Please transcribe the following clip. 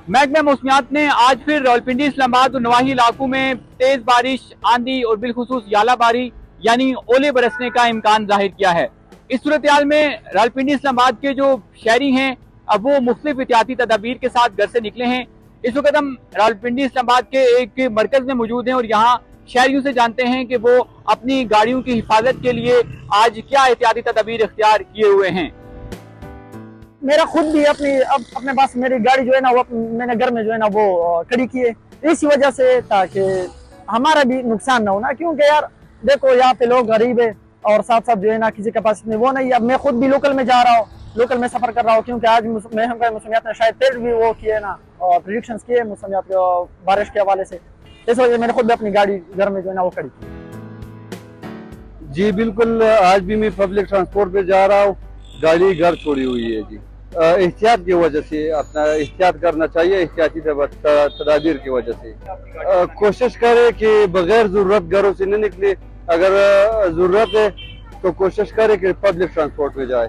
महकमा मौसमियात ने आज फिर रावलपिंडी, इस्लामाबाद और नवाही इलाकों में तेज बारिश, आंधी और बिलखुसूस यालाबारी यानी ओले बरसने का इम्कान जाहिर किया है। इस सूरत हाल में रावलपिंडी, इस्लामाबाद के जो शहरी हैं अब वो मुख्तलिफ एहतियाती तदाबीर के साथ घर से निकले हैं। इस वक्त हम रावलपिंडी, इस्लामाबाद के एक मरकज में मौजूद हैं और यहाँ शहरियों से जानते हैं कि वो अपनी गाड़ियों की हिफाजत के लिए आज क्या एहतियाती तदाबीर इख्तियार किए हुए हैं। मेरा खुद भी अपने पास मेरी गाड़ी जो है ना वो मैंने घर में जो है ना वो खड़ी की है इसी वजह से, ताकि हमारा भी नुकसान ना हो ना, क्योंकि यार देखो यहाँ पे लोग गरीब है और साथ साथ जो है ना किसी के पास इतने वो नहीं। अब मैं खुद भी लोकल में जा रहा हूँ, लोकल में सफर कर रहा हूँ, क्योंकि आज महंगा मौसमियात ने शायद तेज भी वो किए ना और प्रेडिक्शंस किए मौसमियात बारिश के हवाले से, इस वजह से मैंने खुद भी अपनी गाड़ी घर में जो है ना वो खड़ी की। जी बिल्कुल, आज भी मैं पब्लिक ट्रांसपोर्ट पे जा रहा हूँ, गाड़ी घर छोड़ी हुई है जी। एहतियात की वजह से अपना एहतियात करना चाहिए, एहतियाती तदाबीर की वजह से कोशिश करे कि बगैर ज़रूरत घरों से न निकले। अगर ज़रूरत है तो कोशिश करे कि पब्लिक ट्रांसपोर्ट में जाए।